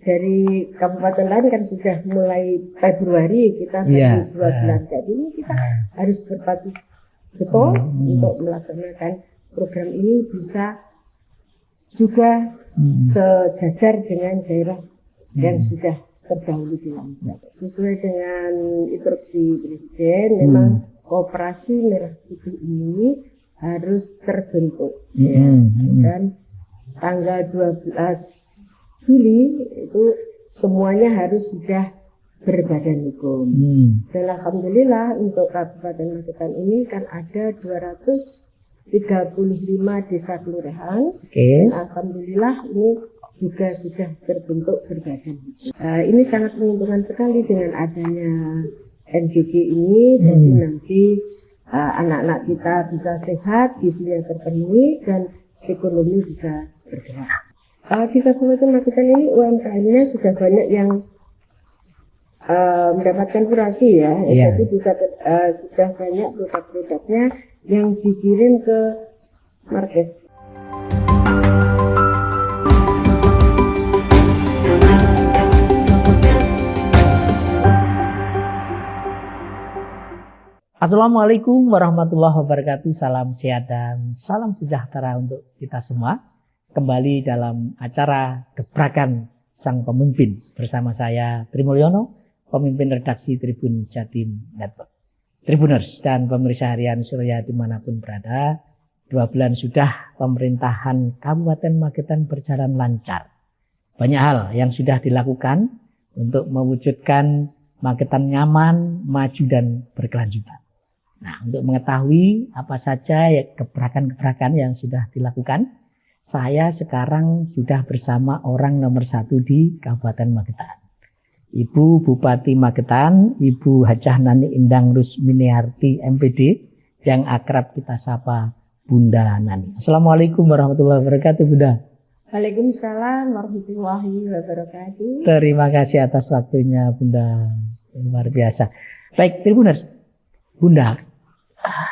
dari kabupaten lain kan sudah mulai Februari, kita baru 2 bulan. Jadi ini kita harus berpatu betul untuk melaksanakan program ini bisa juga sejajar dengan daerah yang sudah terdahulu dilakukan. Sesuai dengan instruksi Presiden, memang Koperasi Merah Putih ini harus terbentuk. Dan tanggal 12 Juli itu semuanya harus sudah berbadan hukum. Dan alhamdulillah untuk Kabupaten Magetan ini kan ada 235 desa kelurahan. Dan alhamdulillah ini juga sudah terbentuk berbadan hukum. Ini sangat menguntungkan sekali dengan adanya NGG ini. Jadi nanti anak-anak kita bisa sehat, gizinya terpenuhi, dan ekonomi bisa bergerak. Di Kabupaten Magetan ini UMKM-nya sudah banyak yang mendapatkan kurasi ya. Jadi bisa sudah banyak produk-produknya yang dikirim ke market. Assalamualaikum warahmatullahi wabarakatuh. Salam sehat dan salam sejahtera untuk kita semua. Kembali dalam acara Gebrakan Sang Pemimpin bersama saya Trimulyono, pemimpin redaksi Tribun Jatim Network. Tribuners dan pemirsa harian Surya dimanapun berada, 2 bulan sudah pemerintahan Kabupaten Magetan berjalan lancar. Banyak hal yang sudah dilakukan untuk mewujudkan Magetan nyaman, maju dan berkelanjutan. Nah, untuk mengetahui apa saja gebrakan-gebrakan yang sudah dilakukan, saya sekarang sudah bersama orang nomor 1 di Kabupaten Magetan. Ibu Bupati Magetan, Ibu Hajah Nani Indang Rusminiarti MPD, yang akrab kita sapa Bunda Nani. Assalamualaikum warahmatullahi wabarakatuh, Bunda. Waalaikumsalam warahmatullahi wabarakatuh. Terima kasih atas waktunya, Bunda. Luar biasa. Baik, Tribuners. Bunda,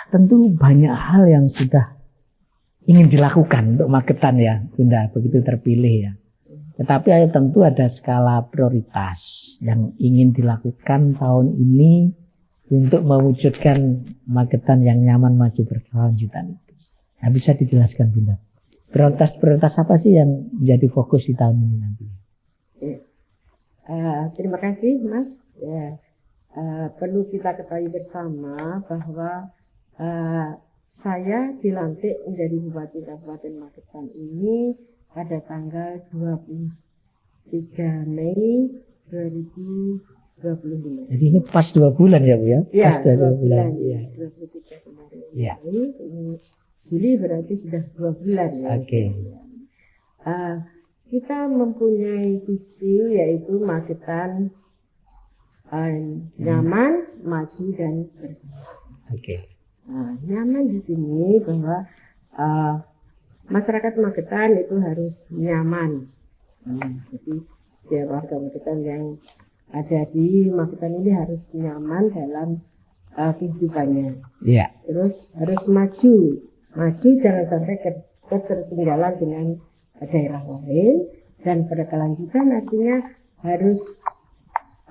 tentu banyak hal yang sudah ingin dilakukan untuk Magetan ya, Bunda, begitu terpilih ya. Tetapi tentu ada skala prioritas yang ingin dilakukan tahun ini untuk mewujudkan Magetan yang nyaman, maju, berkelanjutan. Nah, bisa dijelaskan, Bunda? Prioritas apa sih yang menjadi fokus di tahun ini nanti? Terima kasih, Mas. Perlu kita ketahui bersama bahwa saya dilantik menjadi Bupati Kabupaten Magetan ini pada tanggal 23 Mei 2025. Jadi ini pas 2 bulan ya, Bu ya? Ya, pas 2 bulan. Ya. 23 kemarin. Ya. Ini Juli berarti sudah 2 bulan ya. Oke. Kita mempunyai visi yaitu Magetan nyaman, maju dan berkelanjutan. Oke. Nyaman di sini bahwa masyarakat Magetan itu harus nyaman. Jadi setiap warga Magetan yang ada di Magetan ini harus nyaman dalam kehidupannya. Iya. Terus harus maju jangan sampai ketertinggalan dengan daerah lain, dan berkelanjutan artinya harus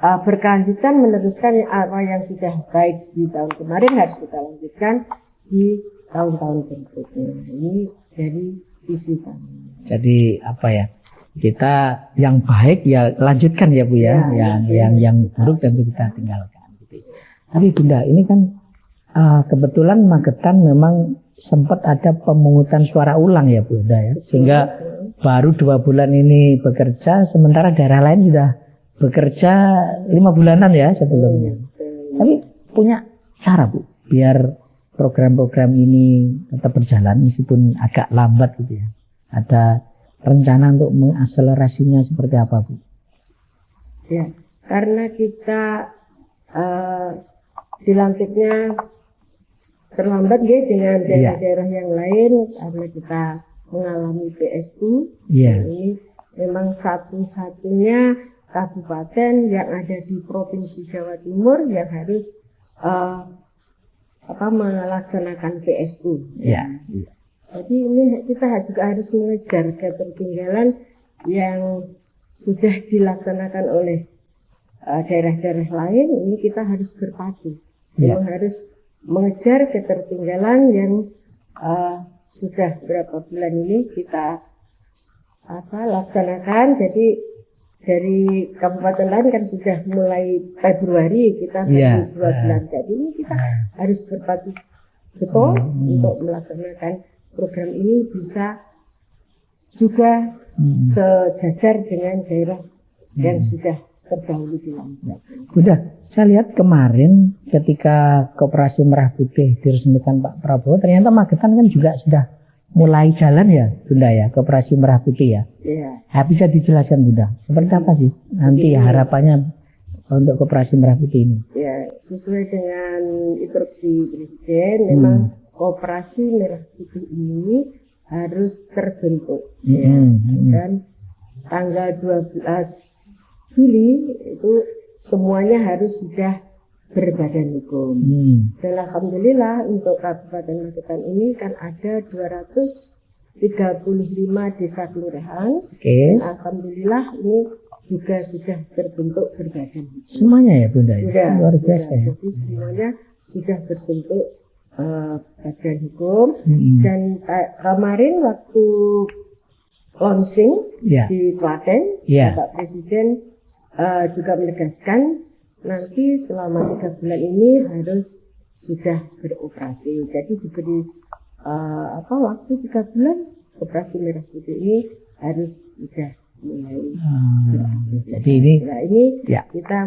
berkelanjutan meneruskan apa yang sudah baik di tahun kemarin harus kita lanjutkan di tahun-tahun berikutnya. Ini dari visi kami. Jadi apa ya? Kita yang baik ya lanjutkan ya, Bu ya. Yang buruk tentu kita tinggalkan. Gitu. Tapi Bunda, ini kan kebetulan Magetan memang sempat ada pemungutan suara ulang ya, Bunda ya. Sehingga baru 2 bulan ini bekerja, sementara daerah lain sudah bekerja 5 bulanan ya sebelumnya. Tapi punya cara, Bu, biar program-program ini tetap berjalan meskipun agak lambat gitu ya. Ada rencana untuk mengakselerasinya seperti apa, Bu? Ya, karena kita dilantiknya terlambat ya dengan daerah-daerah yang lain, karena kita mengalami PSU. Ini memang satu-satunya kabupaten yang ada di Provinsi Jawa Timur yang harus melaksanakan PSU. Jadi ini kita juga harus mengejar ketertinggalan yang sudah dilaksanakan oleh daerah-daerah lain, ini kita harus berpadu. Memang harus mengejar ketertinggalan yang sudah berapa bulan ini kita laksanakan. Jadi dari kabupaten lain kan sudah mulai Februari, kita baru 2 bulan. Jadi ini kita harus berpadu betul untuk melaksanakan program ini bisa juga sejajar dengan daerah yang sudah terdahulu dilakukan. Bunda, saya lihat kemarin ketika Koperasi Merah Putih diresmikan Pak Prabowo, ternyata Magetan kan juga sudah mulai jalan ya, Bunda ya, Koperasi Merah Putih ya. Iya. Nah, bisa dijelaskan Bunda, seperti apa sih nanti harapannya untuk Koperasi Merah Putih ini? Ya, sesuai dengan instruksi Presiden, memang Koperasi Merah Putih ini harus terbentuk. Dan tanggal 12 Juli itu semuanya harus sudah berbadan hukum. Dan alhamdulillah untuk Kabupaten Magetan ini kan ada 235 desa kelurahan. Dan alhamdulillah ini juga sudah terbentuk berbadan hukum. Semuanya ya Bunda? Sudah, luar biasa ya. Jadi semuanya sudah berbentuk badan hukum. Dan kemarin waktu launching di Klaten, Bapak Presiden juga menegaskan nanti selama 3 bulan ini harus sudah beroperasi. Jadi diberi waktu 3 bulan Koperasi Merah Putih ini harus sudah mulai. Jadi ini kita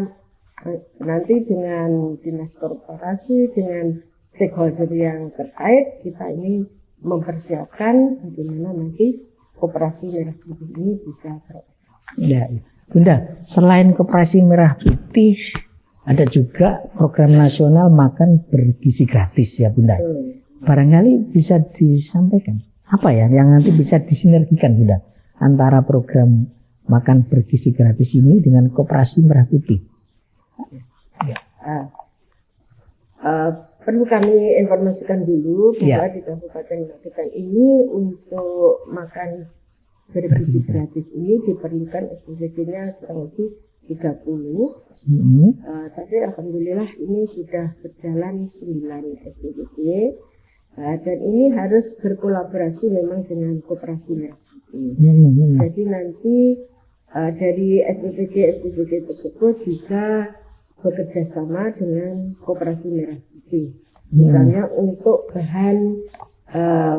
nanti dengan dinas korporasi, dengan stakeholder yang terkait, kita ini mempersiapkan bagaimana nanti Koperasi Merah Putih ini bisa beroperasi. Ya, Bunda, selain Koperasi Merah Putih, ada juga program nasional makan bergizi gratis ya Bunda. Barangkali bisa disampaikan apa ya yang nanti bisa disinergikan Bunda antara program makan bergizi gratis ini dengan Koperasi Merah Putih. Perlu kami informasikan dulu bahwa di Kabupaten Magetan ini untuk makan bergizi gratis ini diperlukan SPBG-nya kurang lebih 30. Tapi alhamdulillah ini sudah berjalan 9 SPBG. Dan ini harus berkolaborasi memang dengan Koperasi Merah Putih. Jadi nanti dari SPBG tersebut bisa bekerja sama dengan Koperasi Merah Putih. Misalnya untuk bahan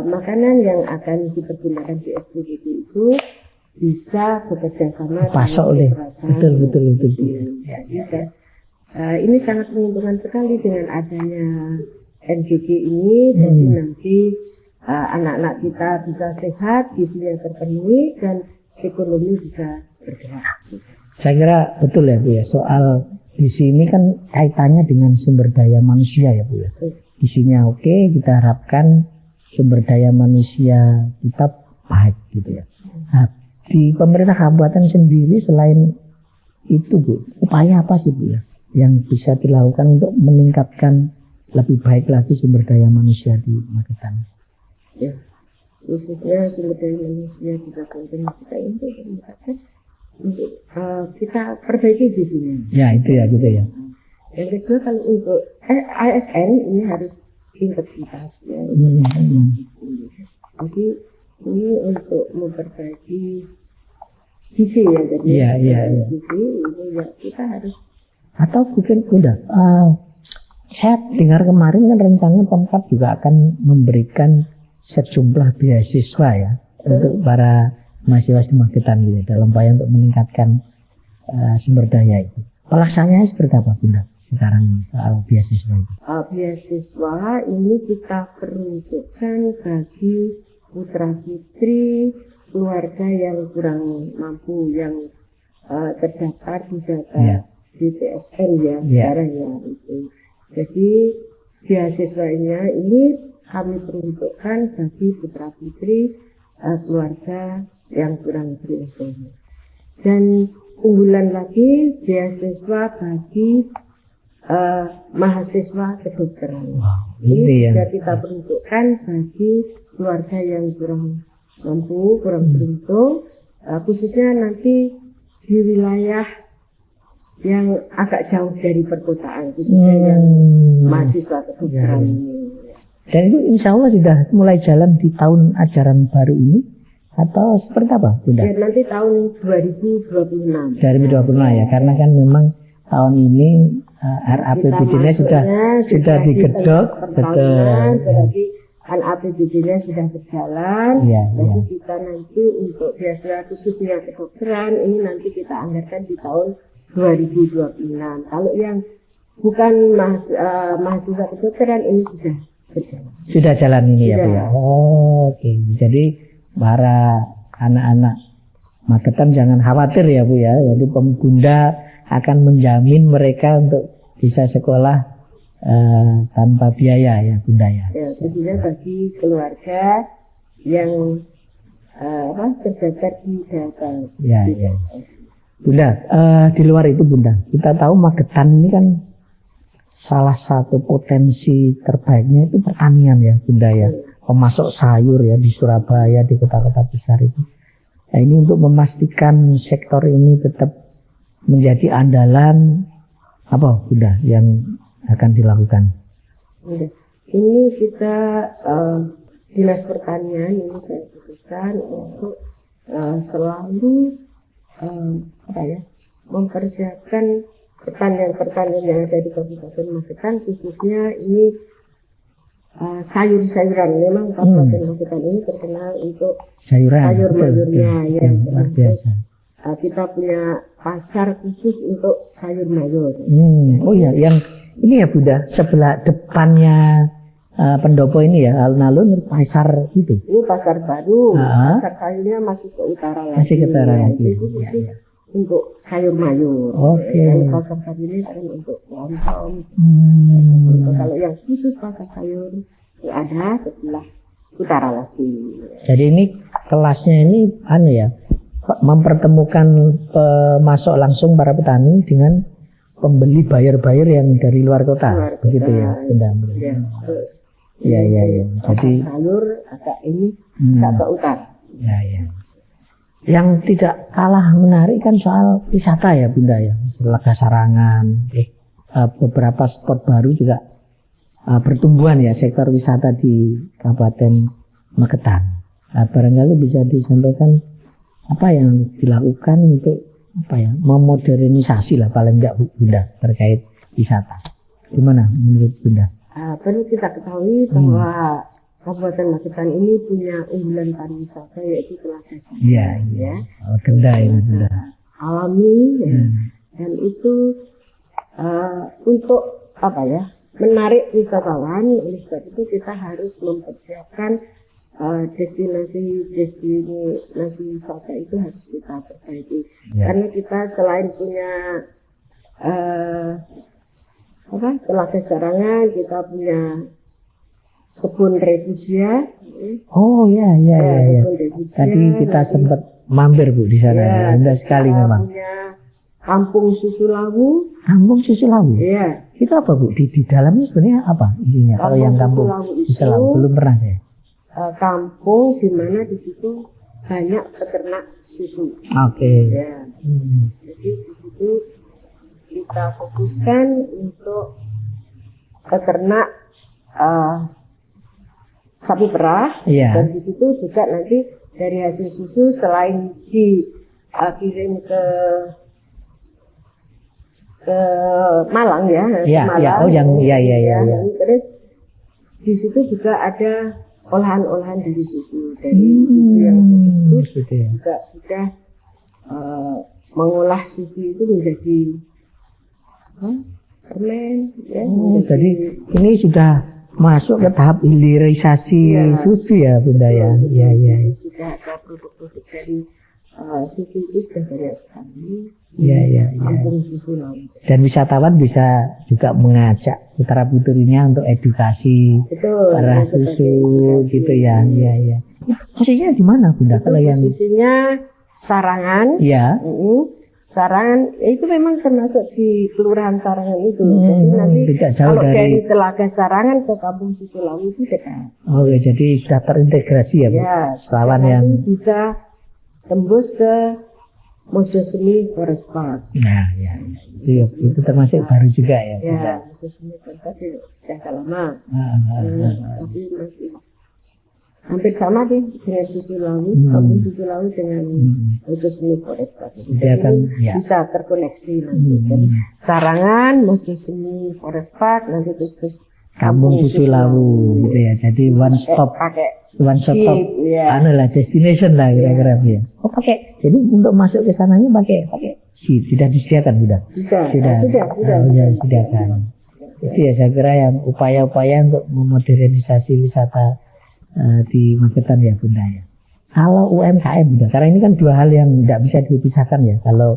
makanan yang akan dipergunakan di SPBG itu bisa bekerja sama dengan betul. Ini sangat menguntungkan sekali dengan adanya NGG ini. Jadi nanti anak-anak kita bisa sehat, gizinya terpenuhi, dan ekonomi bisa bergerak. Saya kira betul ya Bu ya, soal di sini kan kaitannya dengan sumber daya manusia ya Bu ya. Gizinya oke, kita harapkan sumber daya manusia kita baik gitu ya. Nah, di pemerintah kabupaten sendiri selain itu Bu, upaya apa sih Bu ya yang bisa dilakukan untuk meningkatkan lebih baik lagi sumber daya manusia di Magetan? Ya, khususnya sumber daya manusia di Kabupaten kita ini meningkatkan untuk kita perbaiki gizinya. Ya itu ya gitu ya. Yang kedua kalau untuk ASN ini harus integritas ya. Jadi ini untuk memperbaiki gizi ya, jadi gizi ini ya kita harus. Atau mungkin udah saya dengar kemarin kan rencananya Pemkab juga akan memberikan sejumlah beasiswa ya untuk para mahasiswa di Magetan gitu dalam upaya untuk meningkatkan sumber daya itu. Pelaksanaannya seperti apa Bunda sekarang soal beasiswa itu? Beasiswa ini kita peruntukkan bagi putra putri keluarga yang kurang mampu, yang terdaftar di data BPSN ya sekarang ya itu. Jadi beasiswanya ini kami peruntukkan bagi putra putri keluarga yang kurang beruntung. Dan unggulan lagi beasiswa bagi mahasiswa kedokteran. Ini juga kita peruntukkan bagi keluarga yang kurang mampu, kurang beruntung, khususnya nanti di wilayah yang agak jauh dari perkotaan, khususnya yang mahasiswa kedokteran ini. Dan itu insya Allah sudah mulai jalan di tahun ajaran baru ini atau seperti apa, Bunda? Ya, nanti tahun 2026. 2026 ya, karena kan memang tahun ini RAPBD-nya sudah digedok, betul. Berarti kan APBD-nya sudah berjalan. Ya, jadi kita nanti untuk beasiswa khususnya kedokteran ini nanti kita anggarkan di tahun 2026. Kalau yang bukan mahasiswa kedokteran ini sudah berjalan. Sudah jalan ini ya Bu ya. Oh, oke. Jadi para anak-anak Magetan jangan khawatir ya Bu ya. Jadi Bunda akan menjamin mereka untuk bisa sekolah tanpa biaya ya Bunda ya. Ya, khususnya bagi keluarga yang terdaftar di data. Ya, ya. Bunda, di luar itu Bunda, kita tahu Magetan ini kan salah satu potensi terbaiknya itu pertanian ya Bunda ya. Pemasok sayur ya di Surabaya, di kota-kota besar itu. Nah, ini untuk memastikan sektor ini tetap menjadi andalan apa Bunda yang akan dilakukan? Ini kita Dinas Pertanian ini saya putuskan untuk selalu mempersiapkan pertanian yang ada di Kabupaten Magetan, khususnya ini sayur-sayuran. Memang Kabupaten Magetan ini terkenal untuk sayur-mayurnya ya. Luar biasa. Kita punya pasar khusus untuk sayur mayur. Oh ya, yang ini ya Bunda, sebelah depannya pendopo ini ya, alun-alun pasar itu. Ini pasar baru, pasar sayurnya masih ke utara lagi. Masih ke utara lagi. Itu khusus untuk sayur mayur. Oke. Kalau pasar baru ini kan untuk lontong. Kalau yang khusus pasar sayur itu ada sebelah utara lagi. Jadi ini kelasnya ini ya, mempertemukan pemasok langsung para petani dengan pembeli bayar-bayar yang dari luar kota, begitu ya Bunda. Ya. Jadi sayur agak ini agak ke utara. Ya. Yang tidak kalah menarik kan soal wisata ya Bunda ya. Telaga Sarangan, beberapa spot baru juga pertumbuhan ya sektor wisata di Kabupaten Magetan. Barangkali bisa disampaikan apa yang dilakukan untuk memodernisasi lah paling enggak Bunda terkait wisata. Gimana menurut Bunda? Perlu kita ketahui bahwa Kabupaten Magetan ini punya unggulan pariwisata yaitu Telaga Sarangan. Iya. Kendai Bunda. Alami ya. Dan itu untuk menarik wisatawan. Oleh sebab itu kita harus mempersiapkan destinasi wisata itu harus kita perbaiki. Karena kita selain punya Telaga Sarangan, kita punya kebun refugia. Oh ya. Tadi kita sempat mampir Bu di sana. Indah sekali memang. Punya Kampung Susu Lawu. Kampung Susu Lawu. Iya. Itu apa Bu? Di dalamnya sebenarnya apa isinya? Kalau yang Kampung Susu Lawu belum pernah saya. Kampung di mana di situ banyak peternak susu. Oke. Ya. Jadi di situ kita fokuskan untuk peternak sapi perah. Dan di situ juga nanti dari hasil susu selain dikirim ke Malang ya. Malang. Terus di situ juga ada olahan-olahan dari susu, yang itu juga sudah mengolah susu itu menjadi permen ya. Jadi ini sudah masuk ke tahap hilirisasi susu ya Bunda ya. Iya. Sudah ada produk-produk dari susu itu sudah banyak sekali. Iya. Dan wisatawan bisa juga mengajak putra-putrinya untuk edukasi para susu gitu ya. Iya. Posisinya di mana Bunda? Kalau yang posisinya Sarangan. Iya. Sarangan itu memang termasuk di Kelurahan Sarangan itu. Jadi nanti kalau dari Telaga Sarangan ke Kampung Susu Lawu itu dekat. Oh ya, jadi sudah terintegrasi ya Bu. Ya. Sawan yang bisa tembus ke Mojosemi Forest Park. Nah, ya. Itu termasuk baru juga ya. Ya, Mojosemi Forest Park sudah agak lama. Tapi masih hampir sama deh dengan Susu Lawu, kampung Susu Lawu dengan Mojosemi Forest Park. Jadi bisa terkoneksi nanti. Jadi Sarangan, Mojosemi Forest Park, nanti terus kampung Susu Lawu gitu ya. Jadi one stop lah destination lah kira-kira ya. Oh pakai. Jadi untuk masuk ke sananya pakai jeep, tidak disediakan sudah. Sudah disediakan. Itu ya saya kira yang upaya-upaya untuk memodernisasi wisata di Magetan ya Bunda ya. Kalau UMKM Bunda, karena ini kan dua hal yang tidak bisa dipisahkan ya. Kalau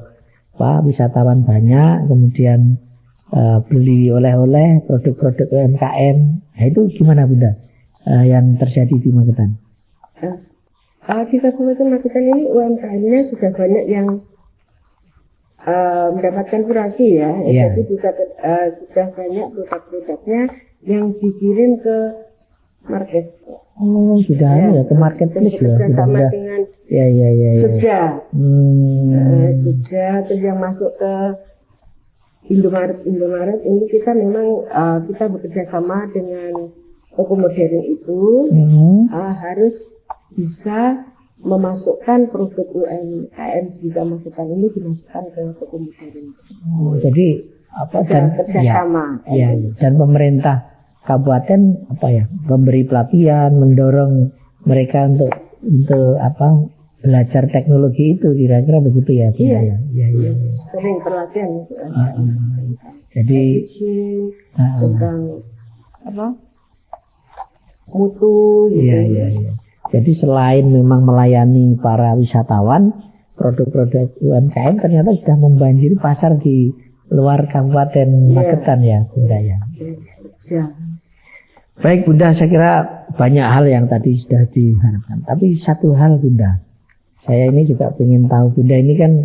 wisatawan banyak, kemudian beli oleh-oleh produk-produk UMKM, nah itu gimana Bunda yang terjadi di Magetan? Di Kabupaten Magetan ini UMKM-nya sudah banyak yang mendapatkan kurasi ya. Jadi sudah banyak produk-produknya yang dikirim ke market. Oh sudah ya ke marketplace ya. Bersama dengan Jogja, Jogja terus yang masuk ke Indomaret ini kita memang kita bekerja sama dengan toko modern itu harus bisa memasukkan produk UMKM di Magetan ini dimasukkan ke toko modern. Jadi dan kerjasama. Dan pemerintah kabupaten memberi pelatihan, mendorong mereka untuk belajar teknologi itu kira-kira begitu ya Bu ya. Iya. Sering pelatihan itu. Jadi tentang mutu gitu. Iya. Jadi selain memang melayani para wisatawan, produk-produk UMKM ternyata sudah membanjiri pasar di luar Kabupaten Magetan ya Bunda ya. Baik Bunda, saya kira banyak hal yang tadi sudah diharapkan. Tapi satu hal Bunda, saya ini juga ingin tahu Bunda ini kan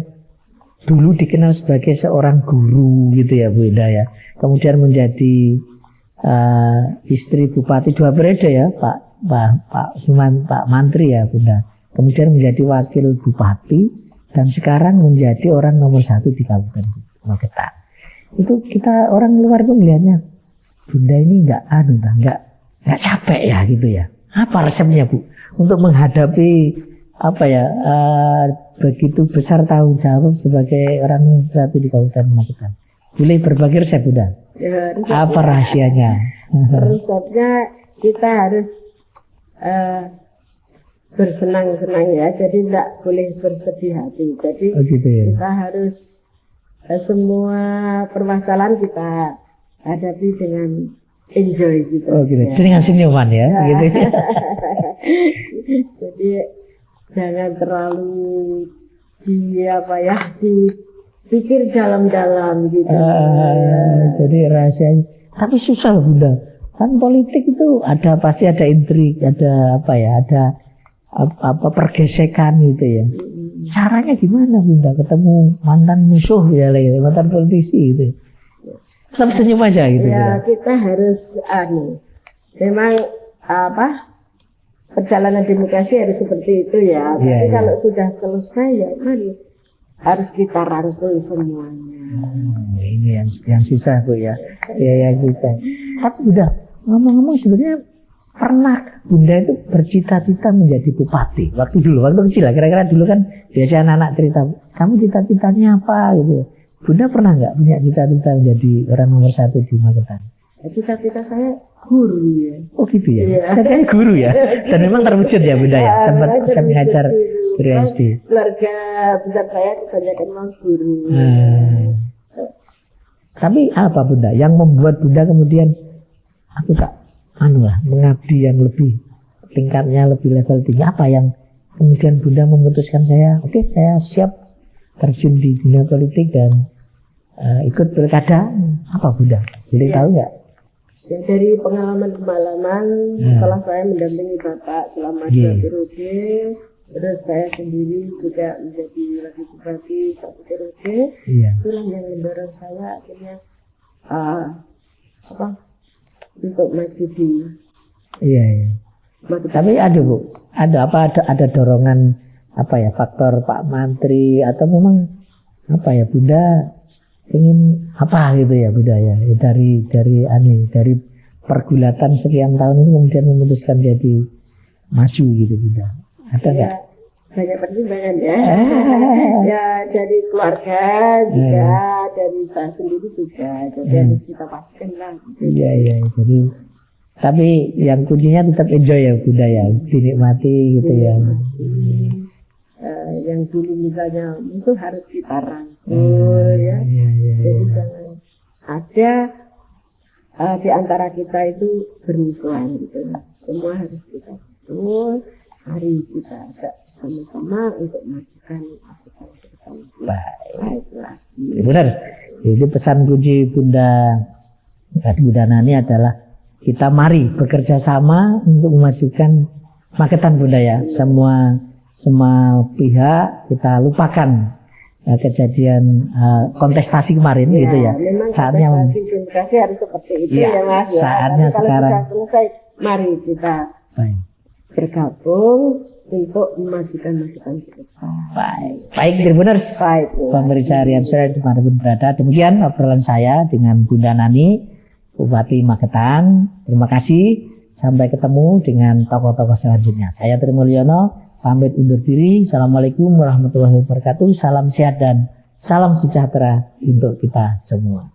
dulu dikenal sebagai seorang guru gitu ya Bunda ya. Kemudian menjadi istri bupati 2 periode ya Pak Mantri ya Bunda. Kemudian menjadi wakil bupati dan sekarang menjadi orang nomor 1 di Kabupaten Magetan. Itu kita orang luar tuh melihatnya Bunda ini nggak capek ya gitu ya. Apa resepnya Bu untuk menghadapi begitu besar tanggung jawab sebagai orang nomor 1 di Kabupaten Magetan? Boleh berbagi resep Bunda? Apa rahasianya? Resepnya kita harus bersenang-senang ya, jadi tidak boleh bersedih hati. Jadi kita harus semua permasalahan kita hadapi dengan enjoy gitu. Dengan senyuman ya. Gitu. Jadi jangan terlalu dipikir dalam-dalam gitu. Jadi rahasianya. Tapi susah Bunda. Kan politik itu pasti ada intrik, ada pergesekan gitu ya. Caranya gimana Bunda ketemu mantan musuh ya, mantan politisi gitu. Tetap senyum aja gitu. Ya, kita harus memang perjalanan demokrasi harus seperti itu ya. Tapi kalau sudah selesai ya harus kita rangkul semuanya. Ini yang susah Bu ya. Yang susah. Tapi udah ngomong-ngomong sebenarnya pernah Bunda itu bercita-cita menjadi bupati waktu kecil lah, kira-kira dulu kan biasanya anak-anak cerita kamu cita-citanya apa gitu. Bunda pernah nggak punya cita-cita menjadi orang nomor 1 di Magetan? Cita-cita saya guru ya. Oh gitu ya. Saya guru ya. Dan memang terwujud ya Bunda ya. Sempat mengajar guru SD. Keluarga besar saya kebanyakan memang guru. Tapi apa Bunda yang membuat Bunda kemudian aku tak mengabdi yang lebih tingkatnya lebih level tinggi, apa yang kemudian Bunda memutuskan saya siap terjun di dunia politik dan ikut pilkada, apa Bunda? Boleh tahu nggak? Ya, dari pengalaman setelah saya mendampingi Bapak selama 2 periode, terus saya sendiri juga menjadi wakil bupati 1 periode, itulah yang mendorong saya akhirnya untuk maju di Tapi ada Bu, ada dorongan apa ya, faktor Pak Mantri atau memang apa ya, Bunda ingin apa gitu ya Bunda ya, dari pergulatan sekian tahun ini kemudian memutuskan jadi maju gitu Bunda, ada nggak? Ya, banyak pertimbangan ya. Ya dari keluarga juga, dari saya sendiri juga. Jadi harus kita pastikan lah. Iya. Jadi tapi yang kuncinya tetap enjoy ya Bunda ya, dinikmati gitu ya. Yang dulu misalnya musuh harus kita rangkul ya. Jadi jangan ada di antara kita itu bermusuhan gitu. Semua harus kita betul. Mari kita bersama-sama untuk memajukan pasukan kita. Baiklah. Benar. Jadi pesan kunci Bunda Nani adalah kita mari bekerja sama untuk memajukan Magetan Bunda ya. Semua pihak kita lupakan kejadian kontestasi kemarin gitu ya. Saatnya kontestasi harus seperti itu ya Mas. Saatnya kalau sekarang. sudah selesai, mari kita bergabung untuk memajukan Magetan ke depan. Baik, Tribuners. Pemirsa Harian Sore dimanapun berada. Demikian obrolan saya dengan Bunda Nani, Bupati Magetan. Terima kasih. Sampai ketemu dengan tokoh-tokoh selanjutnya. Saya Tri Mulyono, pamit undur diri. Assalamualaikum warahmatullahi wabarakatuh. Salam sehat dan salam sejahtera untuk kita semua.